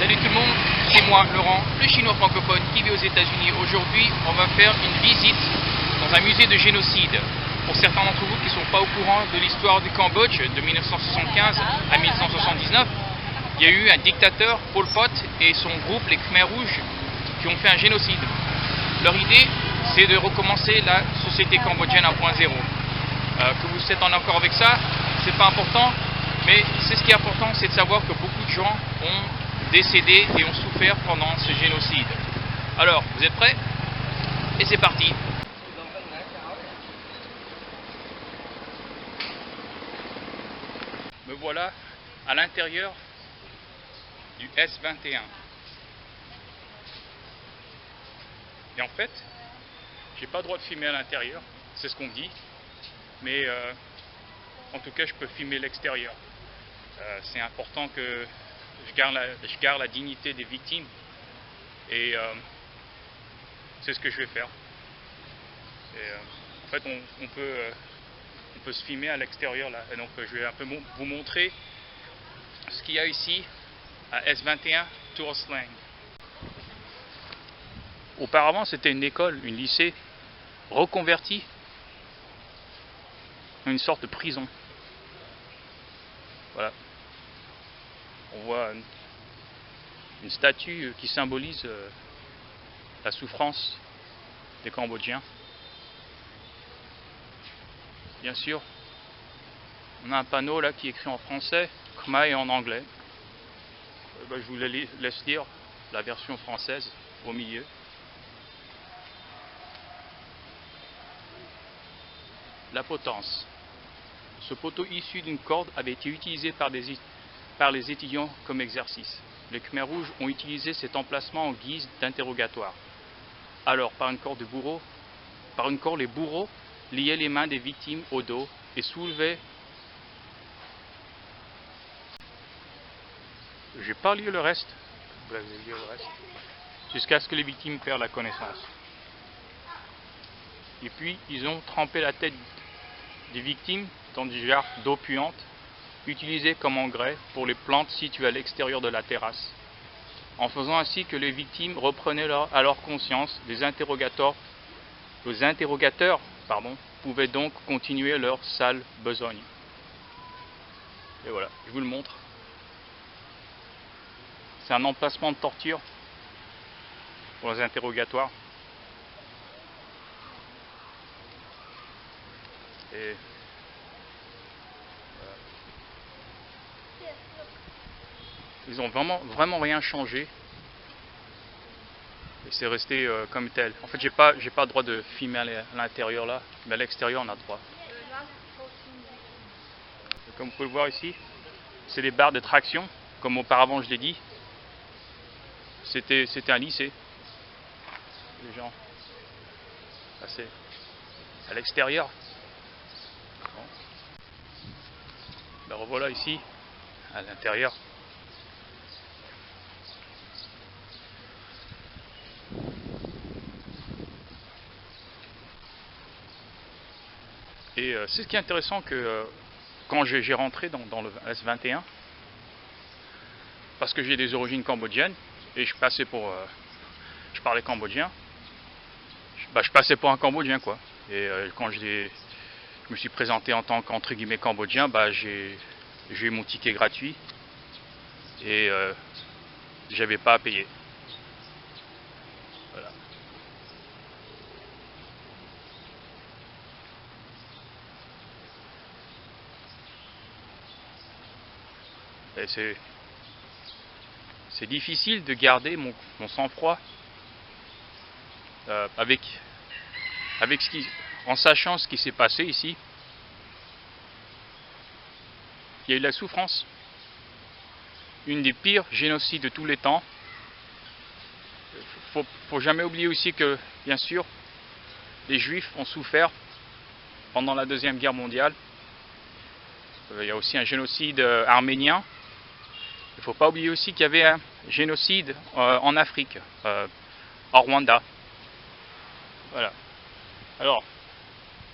Salut tout le monde, c'est moi Laurent, le chinois francophone qui vit aux États-Unis. Aujourd'hui, on va faire une visite dans un musée de génocide. Pour certains d'entre vous qui ne sont pas au courant de l'histoire du Cambodge de 1975 à 1979, il y a eu un dictateur, Pol Pot, et son groupe, les Khmers rouges, qui ont fait un génocide. Leur idée, c'est de recommencer la société cambodgienne 1.0. Que vous êtes en accord avec ça, c'est pas important, mais c'est ce qui est important, c'est de savoir que beaucoup de gens ont décédé et ont souffert pendant ce génocide. Alors, vous êtes prêts? Et c'est parti. Me voilà à l'intérieur du S-21. Et en fait, j'ai pas le droit de filmer à l'intérieur, c'est ce qu'on me dit, mais en tout cas je peux filmer l'extérieur. C'est important que je garde la dignité des victimes et c'est ce que je vais faire. En fait on peut se filmer à l'extérieur là, et donc je vais un peu vous montrer ce qu'il y a ici à S-21 Tuol Sleng. Auparavant c'était une école, une lycée reconvertie en une sorte de prison. Voilà. On voit une statue qui symbolise la souffrance des Cambodgiens. Bien sûr, on a un panneau là qui est écrit en français, khmer et en anglais. Je vous laisse lire la version française au milieu. La potence. Ce poteau issu d'une corde avait été utilisé par les étudiants comme exercice. Les Khmers rouges ont utilisé cet emplacement en guise d'interrogatoire. Alors, par une corde, les bourreaux liaient les mains des victimes au dos et soulevaient. Je n'ai pas lu le reste. Jusqu'à ce que les victimes perdent la connaissance. Et puis, ils ont trempé la tête des victimes dans du jar d'eau puante, utilisé comme engrais pour les plantes situées à l'extérieur de la terrasse, en faisant ainsi que les victimes reprenaient alors conscience. Les interrogateurs pouvaient donc continuer leur sale besogne. Et voilà, je vous le montre. C'est un emplacement de torture pour les interrogatoires. Et ils ont vraiment rien changé. Et c'est resté comme tel. En fait, j'ai pas le droit de filmer à l'intérieur là, mais à l'extérieur on a le droit. Et comme vous pouvez le voir ici, c'est des barres de traction, comme auparavant je l'ai dit. C'était un lycée. Les gens passaient à l'extérieur. Bon. Ben revoilà ici, à l'intérieur. Et c'est ce qui est intéressant que quand j'ai rentré dans le S-21, parce que j'ai des origines cambodgiennes et je parlais cambodgien, je passais pour un Cambodgien quoi. Et quand je me suis présenté en tant qu'entre guillemets cambodgien, j'ai eu mon ticket gratuit et j'avais pas à payer. Voilà. Et c'est difficile de garder mon sang-froid en sachant ce qui s'est passé ici. Il y a eu de la souffrance. Une des pires génocides de tous les temps. Faut jamais oublier aussi que, bien sûr, les Juifs ont souffert pendant la Deuxième Guerre mondiale. Il y a aussi un génocide arménien. Il ne faut pas oublier aussi qu'il y avait un génocide en Afrique, au Rwanda. Voilà. Alors,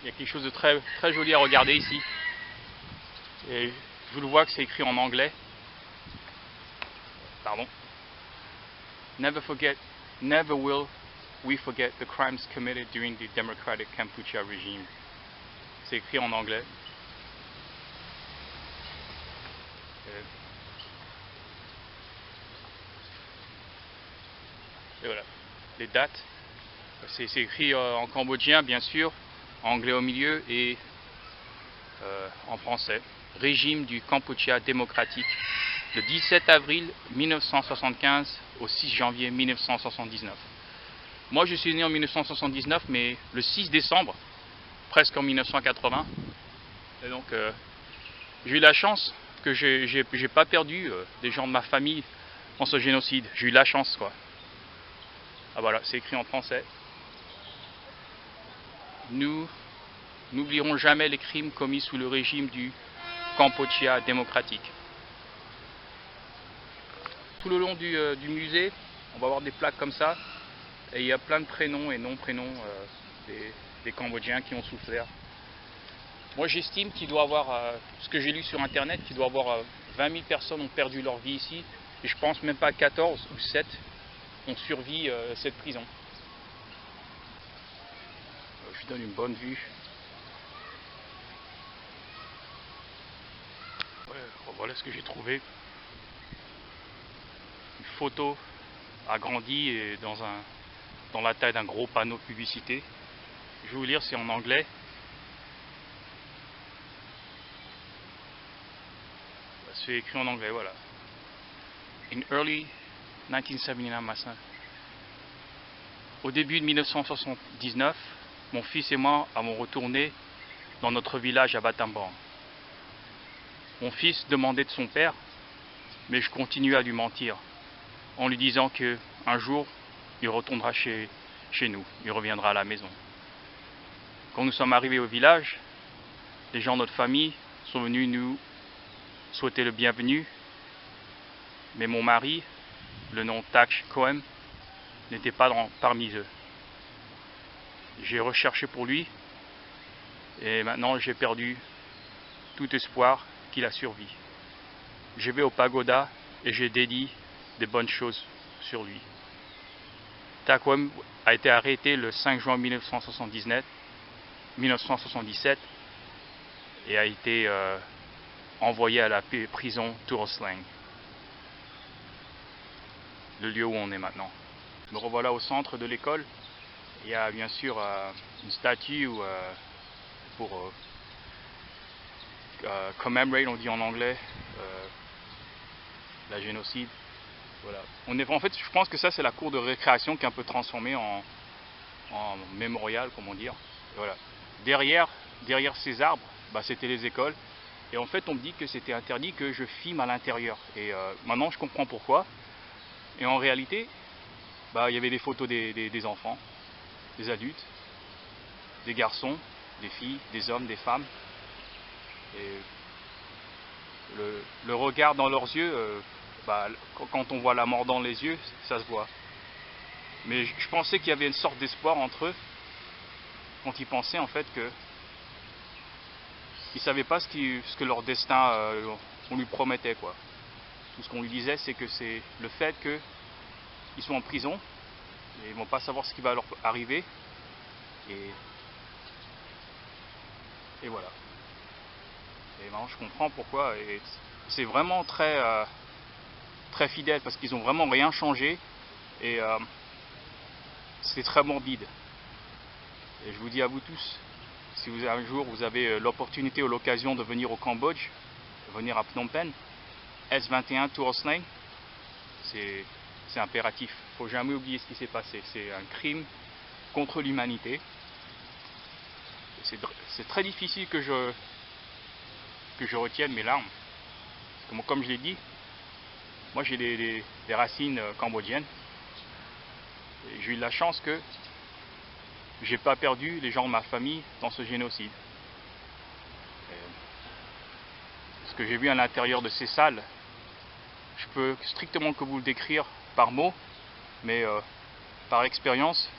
il y a quelque chose de très joli à regarder ici. Et je vous le vois que c'est écrit en anglais. Pardon. Never forget, never will we forget the crimes committed during the Democratic Kampuchea regime. C'est écrit en anglais. Et voilà, les dates. C'est écrit en cambodgien, bien sûr, en anglais au milieu et en français. Régime du Kampuchea démocratique, le 17 avril 1975 au 6 janvier 1979. Moi, je suis né en 1979, mais le 6 décembre, presque en 1980. Et donc, j'ai eu la chance que j'ai pas perdu des gens de ma famille dans ce génocide. J'ai eu la chance, quoi. Ah voilà, c'est écrit en français. Nous n'oublierons jamais les crimes commis sous le régime du Kampuchea démocratique. Tout le long du musée, on va avoir des plaques comme ça. Et il y a plein de prénoms et non-prénoms des Cambodgiens qui ont souffert. Moi j'estime qu'il doit y avoir, ce que j'ai lu sur internet, qu'il doit y avoir 20 000 personnes ont perdu leur vie ici. Et je pense même pas 14 ou 7 ont survécu cette prison. Je vous donne une bonne vue. Ouais, voilà ce que j'ai trouvé. Une photo agrandie et dans la taille d'un gros panneau de publicité. Je vais vous lire, c'est en anglais. C'est écrit en anglais, voilà. In early 1979, matin. Au début de 1979, mon fils et moi avons retourné dans notre village à Battambang. Mon fils demandait de son père, mais je continuais à lui mentir, en lui disant que un jour, il retournera chez nous, il reviendra à la maison. Quand nous sommes arrivés au village, les gens de notre famille sont venus nous souhaiter le bienvenu, mais mon mari, le nom Taksh Koem, n'était pas parmi eux. J'ai recherché pour lui et maintenant j'ai perdu tout espoir qu'il a survécu. Je vais au pagoda et j'ai dédié des bonnes choses sur lui. Takwem a été arrêté le 5 juin 1977 et a été envoyé à la prison Turoslang, le lieu où on est maintenant. Me revoilà au centre de l'école. Il y a bien sûr une statue pour commemorate, on dit en anglais, la génocide. Voilà. En fait, je pense que ça c'est la cour de récréation qui est un peu transformée en mémorial, comment dire. Et voilà. Derrière ces arbres, c'était les écoles. Et en fait, on me dit que c'était interdit que je filme à l'intérieur. Et maintenant, je comprends pourquoi. Et en réalité, il y avait des photos des enfants, des adultes, des garçons, des filles, des hommes, des femmes. Et le regard dans leurs yeux, quand on voit la mort dans les yeux, ça se voit. Mais je pensais qu'il y avait une sorte d'espoir entre eux, quand ils pensaient en fait que ils ne savaient pas ce que leur destin on lui promettait, quoi. Tout ce qu'on lui disait, c'est que c'est le fait qu'ils sont en prison et ils vont pas savoir ce qui va leur arriver, et voilà. Et maintenant je comprends pourquoi, et c'est vraiment très fidèle parce qu'ils ont vraiment rien changé, et c'est très morbide. Et je vous dis à vous tous, si un jour vous avez l'opportunité ou l'occasion de venir au Cambodge, de venir à Phnom Penh, S21 Turoslang, c'est impératif. Il ne faut jamais oublier ce qui s'est passé. C'est un crime contre l'humanité. C'est très difficile que je retienne mes larmes. Comme je l'ai dit, moi j'ai des racines cambodgiennes. J'ai eu la chance que j'ai pas perdu les gens de ma famille dans ce génocide. Ce que j'ai vu à l'intérieur de ces salles, je peux strictement que vous le décrire par mots, mais par expérience,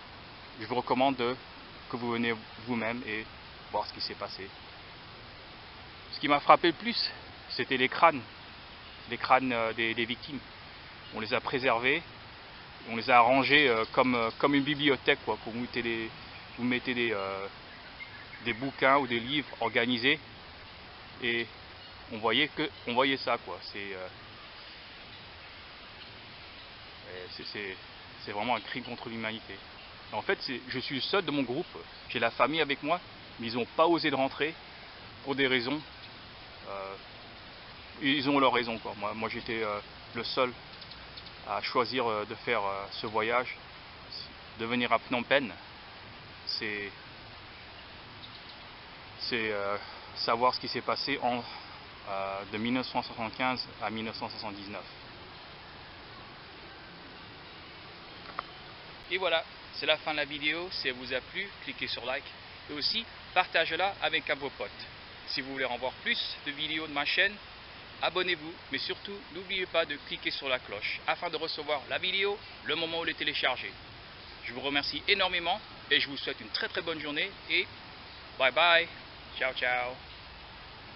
je vous recommande que vous venez vous-même et voir ce qui s'est passé. Ce qui m'a frappé le plus, c'était les crânes des victimes. On les a préservés On les a arrangés comme une bibliothèque, quoi. Vous mettez des bouquins ou des livres organisés, et on voyait ça, quoi. C'est vraiment un crime contre l'humanité. En fait, je suis le seul de mon groupe. J'ai la famille avec moi, mais ils n'ont pas osé de rentrer pour des raisons. Ils ont leur raison, quoi. Moi j'étais le seul à choisir de faire ce voyage, de venir à Phnom Penh. C'est savoir ce qui s'est passé de 1975 à 1979. Et voilà, c'est la fin de la vidéo. Si elle vous a plu, cliquez sur like et aussi partagez-la avec un de vos potes. Si vous voulez en voir plus de vidéos de ma chaîne, abonnez-vous, mais surtout n'oubliez pas de cliquer sur la cloche afin de recevoir la vidéo le moment où elle est téléchargée. Je vous remercie énormément et je vous souhaite une très bonne journée et bye bye, ciao ciao.